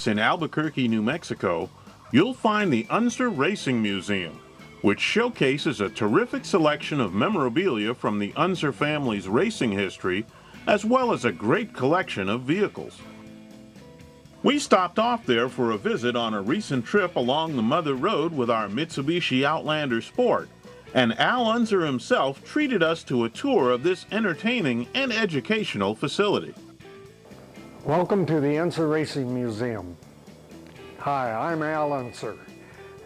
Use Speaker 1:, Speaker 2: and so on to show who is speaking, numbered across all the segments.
Speaker 1: States in Albuquerque, New Mexico, you'll find the Unser Racing Museum, which showcases a terrific selection of memorabilia from the Unser family's racing history, as well as a great collection of vehicles. We stopped off there for a visit on a recent trip along the Mother Road with our Mitsubishi Outlander Sport, and Al Unser himself treated us to a tour of this entertaining and educational facility.
Speaker 2: Welcome to the Unser Racing Museum. Hi, I'm Al Unser,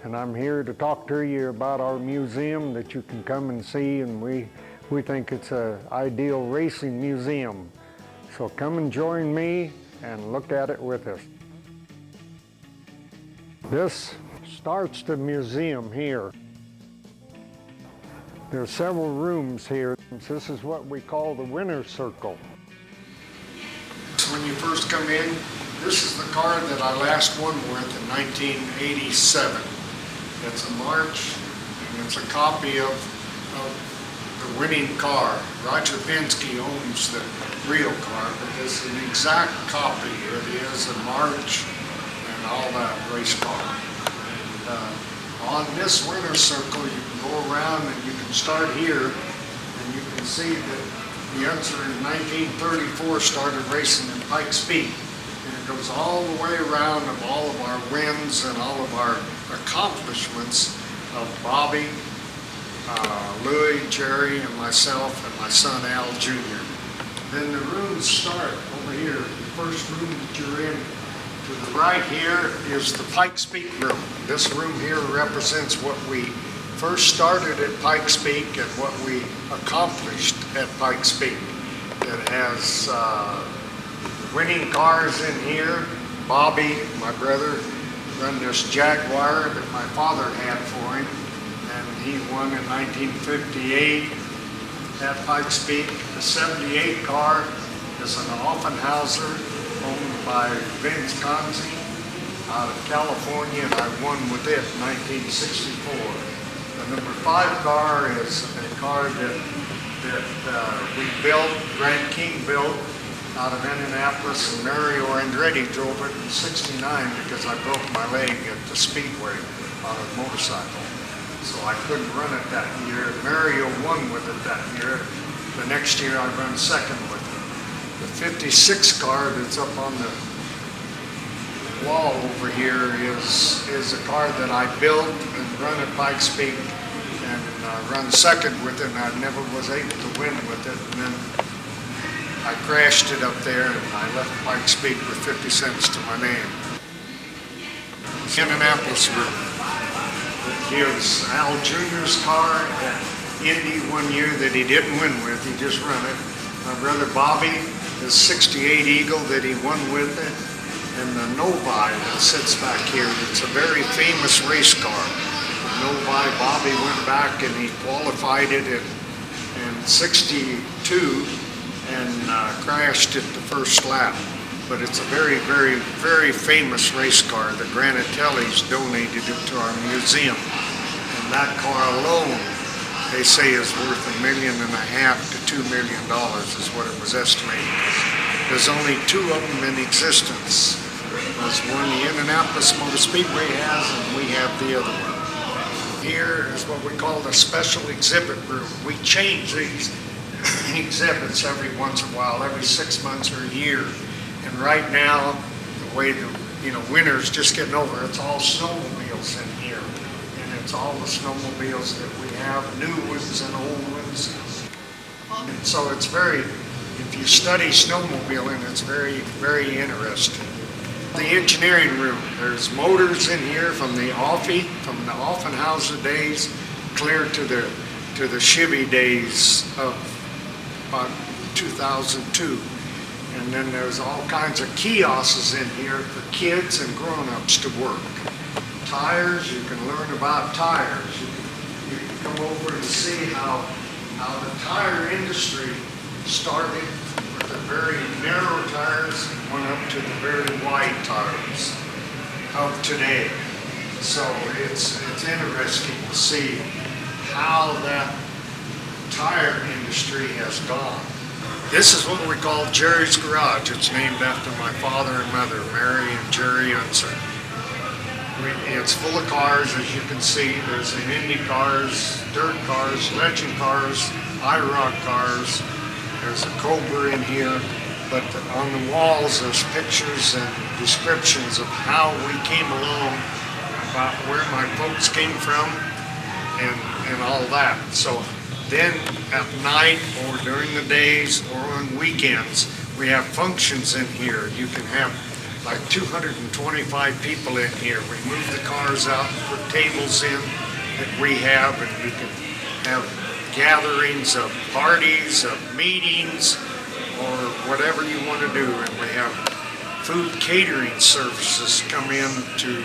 Speaker 2: and I'm here to talk to you about our museum that you can come and see, and we think it's an ideal racing museum. So come and join me and look at it with us. This starts the museum here. There are several rooms here. This is what we call the winner's circle.
Speaker 3: When you first come in, this is the car that I last won with in 1987. It's a March, and it's a copy of the winning car. Roger Penske owns the real car, but this is an exact copy. It is a March and all that race car. On this winner's circle, you can go around and you can start here, and you can see that the Unser in 1934 started racing in Pikes Peak. And it goes all the way around of all of our wins and all of our accomplishments of Bobby, Louis, Jerry, and myself, and my son Al Jr. Then the rooms start over here. The first room that you're in, to the right here, is the Pikes Peak room. This room here represents what we first started at Pikes Peak and what we accomplished at Pikes Peak. It has winning cars in here. Bobby, my brother, run this Jaguar that my father had for him, and he won in 1958 at Pikes Peak. The 78 car is an Offenhauser owned by Vince Conzi out of California, and I won with it in 1964. The number 5 car is a car that we built, Grant King built out of Indianapolis, and Mario Andretti drove it in '69 because I broke my leg at the Speedway on a motorcycle. So I couldn't run it that year. Mario won with it that year. The next year I ran second with it. The 56 car that's up on the wall over here is a car that I built and run at Pikes Peak and run second with it, and I never was able to win with it. And then I crashed it up there, and I left Pikes Peak with 50 cents to my name. Indianapolis room. It gives Al Jr.'s car at Indy one year that he didn't win with, he just ran it. My brother Bobby, his '68 Eagle that he won with it, and the Novi that sits back here. It's a very famous race car. The Novi, Bobby went back and he qualified it in '62 and crashed it the first lap. But it's a very, very, very famous race car. The Granatellis donated it to our museum. And that car alone, they say, is worth $1.5 million to $2 million is what it was estimated. There's only 2 of them in existence. There's one the Indianapolis Motor Speedway has, and we have the other one. Here is what we call the special exhibit room. We change these exhibits every once in a while, every 6 months or a year. And right now, the way the winter's just getting over, it's all snowmobiles in here. And it's all the snowmobiles that we have, new ones and old ones. And so it's very, if you study snowmobiling, it's very, very interesting. The engineering room, there's motors in here from the Offenhauser days clear to the Chevy days of about 2002. And then there's all kinds of kiosks in here for kids and grown-ups to work. Tires, you can learn about tires. You can come over and see how the tire industry started with the very narrow tires and went up to the very wide tires of today. So it's interesting to see how that tire industry has gone. This is what we call Jerry's Garage. It's named after my father and mother, Mary and Jerry Unser. It's full of cars, as you can see. There's an Indy cars, dirt cars, legend cars, IROC cars. There's a Cobra in here. But on the walls, there's pictures and descriptions of how we came along, about where my folks came from, and all that. So then at night or during the days or on weekends, we have functions in here. You can have like 225 people in here. We move the cars out and put tables in that we have, and you can have gatherings of parties, of meetings, or whatever you want to do. And we have food catering services come in to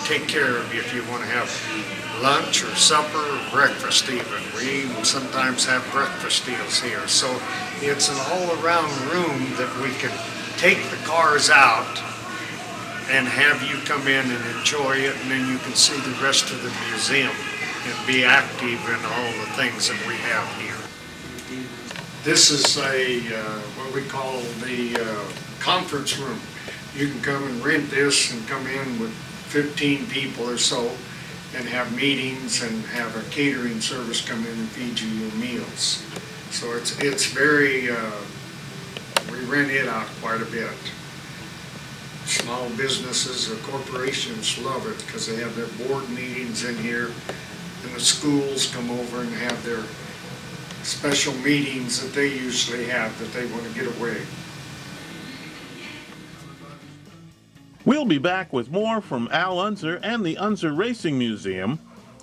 Speaker 3: take care of you if you want to have lunch or supper or breakfast even. We even sometimes have breakfast deals here. So it's an all-around room that we can take the cars out and have you come in and enjoy it, and then you can see the rest of the museum and be active in all the things that we have here. This is what we call the conference room. You can come and rent this and come in with 15 people or so and have meetings and have a catering service come in and feed you your meals. So it's very, we rent it out quite a bit. Small businesses or corporations love it because they have their board meetings in here, and the schools come over and have their special meetings that they usually have that they want to get away.
Speaker 1: We'll be back with more from Al Unser and the Unser Racing Museum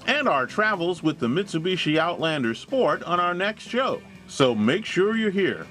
Speaker 1: and our travels with the Mitsubishi Outlander Sport on our next show. So make sure you're here.